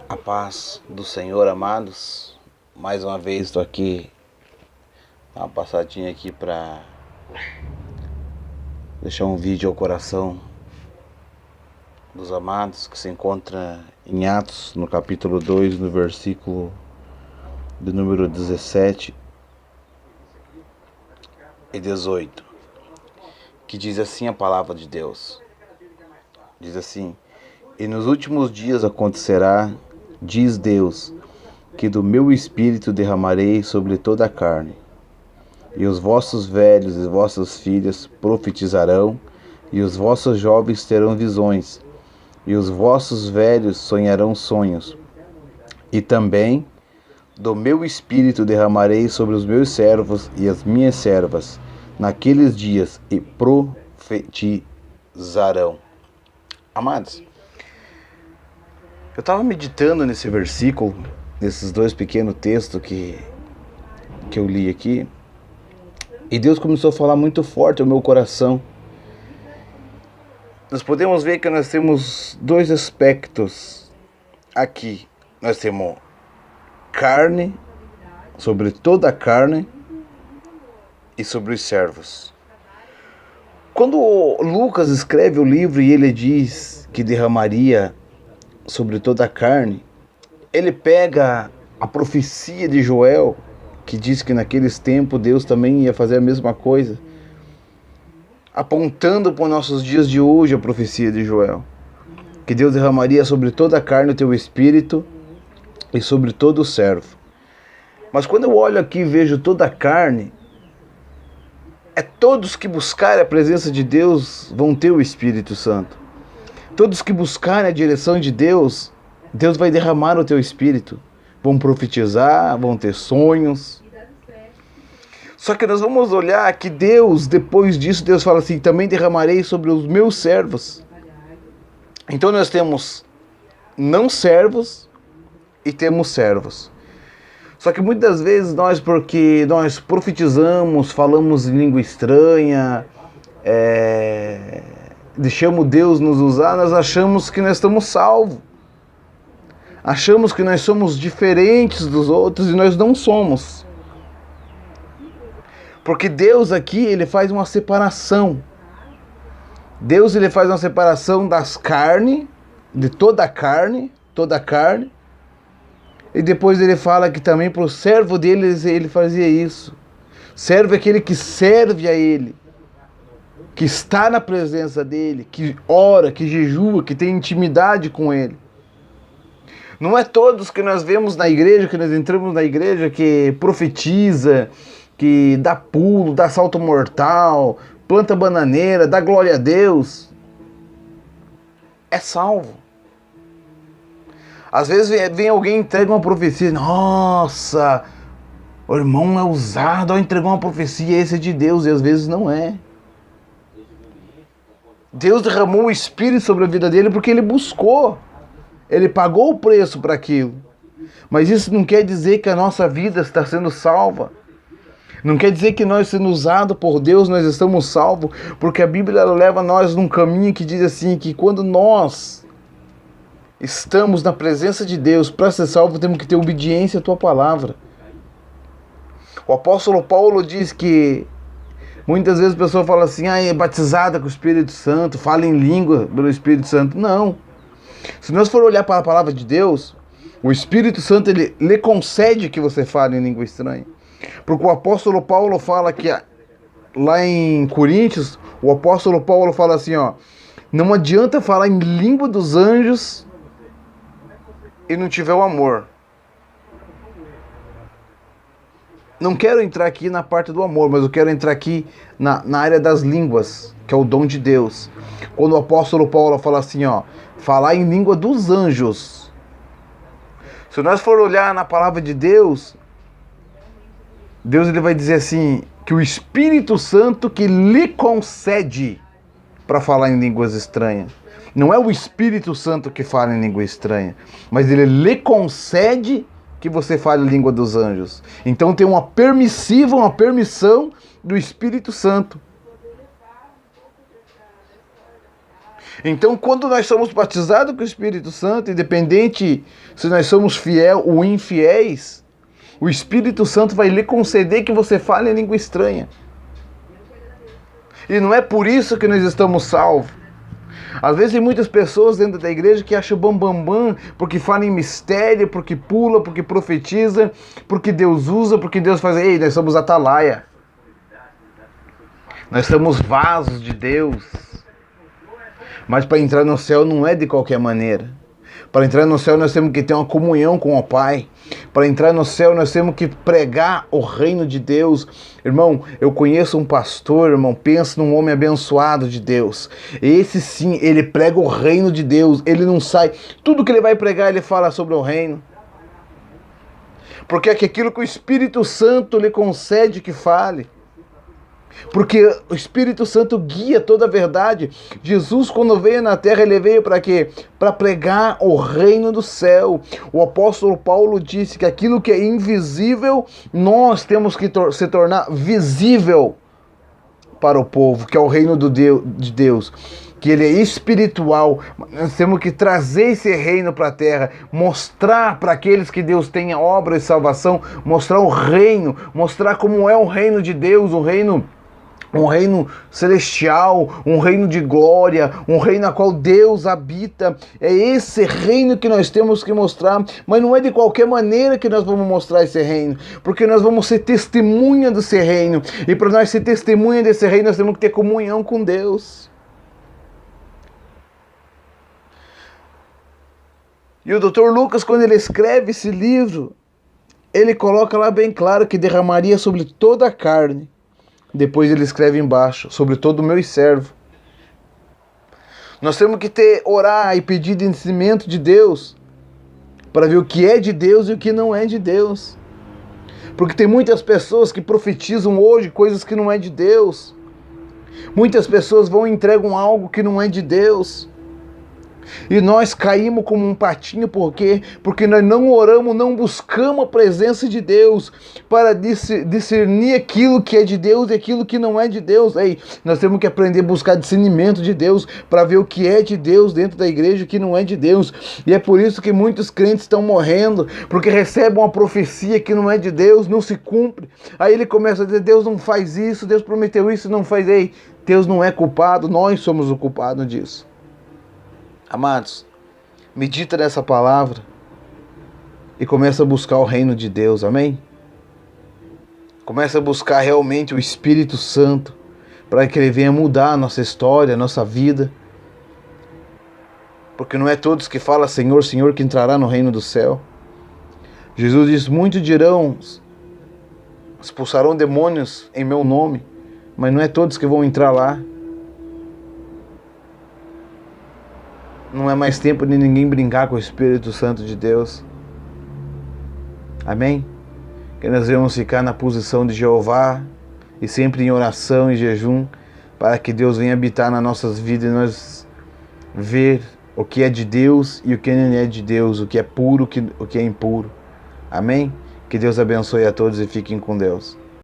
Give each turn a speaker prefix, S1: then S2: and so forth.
S1: A paz do Senhor, amados. Mais uma vez estou aqui, uma passadinha aqui para deixar um vídeo ao coração dos amados, que se encontra em Atos, no capítulo 2, no versículo de número 17 e 18, que diz assim a palavra de Deus. Diz assim: e nos últimos dias acontecerá, diz Deus, que do meu espírito derramarei sobre toda a carne. E os vossos velhos e vossas filhas profetizarão, e os vossos jovens terão visões, e os vossos velhos sonharão sonhos. E também do meu espírito derramarei sobre os meus servos e as minhas servas naqueles dias, e profetizarão. Amados, eu estava meditando nesse versículo, nesses dois pequenos textos que eu li aqui, e Deus começou a falar muito forte ao meu coração. Nós podemos ver que nós temos dois aspectos aqui. Nós temos carne, sobre toda a carne, e sobre os servos. Quando Lucas escreve o livro e ele diz que derramaria sobre toda a carne, ele pega a profecia de Joel, que diz que naqueles tempos Deus também ia fazer a mesma coisa, apontando para os nossos dias de hoje a profecia de Joel, que Deus derramaria sobre toda a carne o teu espírito e sobre todo o servo. Mas quando eu olho aqui e vejo toda a carne, é todos que buscarem a presença de Deus vão ter o Espírito Santo. Todos que buscarem a direção de Deus, Deus vai derramar o teu espírito. Vão profetizar, vão ter sonhos. Só que nós vamos olhar que Deus, depois disso, Deus fala assim: também derramarei sobre os meus servos. Então nós temos não servos e temos servos. Só que muitas vezes porque nós profetizamos, falamos em língua estranha, deixamos Deus nos usar, nós achamos que nós estamos salvos. Achamos que nós somos diferentes dos outros e nós não somos. Porque Deus aqui, ele faz uma separação. Deus, ele faz uma separação das carnes, de toda a carne, e depois ele fala que também para o servo dele ele fazia isso. Servo é aquele que serve a ele, que está na presença dele, que ora, que jejua, que tem intimidade com ele. Não é todos que nós vemos na igreja, que nós entramos na igreja, que profetiza, que dá pulo, dá salto mortal, planta bananeira, dá glória a Deus. É salvo. Às vezes vem alguém e entrega uma profecia. Nossa, o irmão é usado, entregou uma profecia, esse é de Deus, e às vezes não é. Deus derramou o Espírito sobre a vida dele porque ele buscou. Ele pagou o preço para aquilo. Mas isso não quer dizer que a nossa vida está sendo salva. Não quer dizer que nós, sendo usados por Deus, nós estamos salvos. Porque a Bíblia leva nós num caminho que diz assim, que quando nós estamos na presença de Deus, para ser salvo, temos que ter obediência à tua palavra. O apóstolo Paulo diz que muitas vezes a pessoa fala assim: é batizada com o Espírito Santo, fala em língua pelo Espírito Santo. Não. Se nós for olhar para a palavra de Deus, o Espírito Santo, ele lhe concede que você fale em língua estranha. Porque o apóstolo Paulo fala que lá em Coríntios, o apóstolo Paulo fala assim, não adianta falar em língua dos anjos e não tiver o amor. Não quero entrar aqui na parte do amor, mas eu quero entrar aqui na área das línguas, que é o dom de Deus. Quando o apóstolo Paulo fala assim, falar em língua dos anjos. Se nós for olhar na palavra de Deus, Deus, ele vai dizer assim, que o Espírito Santo que lhe concede para falar em línguas estranhas. Não é o Espírito Santo que fala em língua estranha, mas ele lhe concede que você fale a língua dos anjos. Então tem uma permissão do Espírito Santo. Então, quando nós somos batizados com o Espírito Santo, independente se nós somos fiel ou infiéis, o Espírito Santo vai lhe conceder que você fale em língua estranha. E não é por isso que nós estamos salvos. Às vezes tem muitas pessoas dentro da igreja que acham bam, porque fala em mistério, porque pula, porque profetiza, porque Deus usa, porque Deus faz... Ei, nós somos atalaia. Nós somos vasos de Deus. Mas para entrar no céu não é de qualquer maneira. Para entrar no céu nós temos que ter uma comunhão com o Pai. Para entrar no céu nós temos que pregar o reino de Deus. Irmão, eu conheço um pastor, irmão, pensa num homem abençoado de Deus. Esse sim, ele prega o reino de Deus. Ele não sai. Tudo que ele vai pregar, ele fala sobre o reino. Porque é aquilo que o Espírito Santo lhe concede que fale. Porque o Espírito Santo guia toda a verdade. Jesus, quando veio na terra, ele veio para quê? Para pregar o reino do céu. O apóstolo Paulo disse que aquilo que é invisível, nós temos que se tornar visível para o povo, que é o reino de Deus. Que ele é espiritual. Nós temos que trazer esse reino para a terra, mostrar para aqueles que Deus tem a obra de salvação, mostrar o reino, mostrar como é o reino de Deus, um reino celestial, um reino de glória, um reino na qual Deus habita. É esse reino que nós temos que mostrar, mas não é de qualquer maneira que nós vamos mostrar esse reino, porque nós vamos ser testemunha desse reino, e para nós ser testemunha desse reino, nós temos que ter comunhão com Deus. E o Dr. Lucas, quando ele escreve esse livro, ele coloca lá bem claro que derramaria sobre toda a carne. Depois ele escreve embaixo, sobre todo o meu servo. Nós temos que orar e pedir discernimento de Deus, para ver o que é de Deus e o que não é de Deus. Porque tem muitas pessoas que profetizam hoje coisas que não é de Deus. Muitas pessoas vão e entregam algo que não é de Deus. E nós caímos como um patinho, por quê? Porque nós não oramos, não buscamos a presença de Deus para discernir aquilo que é de Deus e aquilo que não é de Deus. Ei, nós temos que aprender a buscar discernimento de Deus para ver o que é de Deus dentro da igreja e o que não é de Deus. E é por isso que muitos crentes estão morrendo, porque recebem uma profecia que não é de Deus, não se cumpre. Aí ele começa a dizer, Deus não faz isso, Deus prometeu isso, não faz. Ei, Deus não é culpado, nós somos o culpado disso. Amados, medita nessa palavra e começa a buscar o reino de Deus, amém? Começa a buscar realmente o Espírito Santo para que ele venha mudar a nossa história, a nossa vida. Porque não é todos que falam Senhor, Senhor que entrará no reino do céu. Jesus diz, muitos dirão, expulsarão demônios em meu nome, mas não é todos que vão entrar lá. Não é mais tempo de ninguém brincar com o Espírito Santo de Deus. Amém? Que nós devemos ficar na posição de Jeová e sempre em oração e jejum para que Deus venha habitar nas nossas vidas e nós ver o que é de Deus e o que não é de Deus, o que é puro, o que é impuro. Amém? Que Deus abençoe a todos e fiquem com Deus.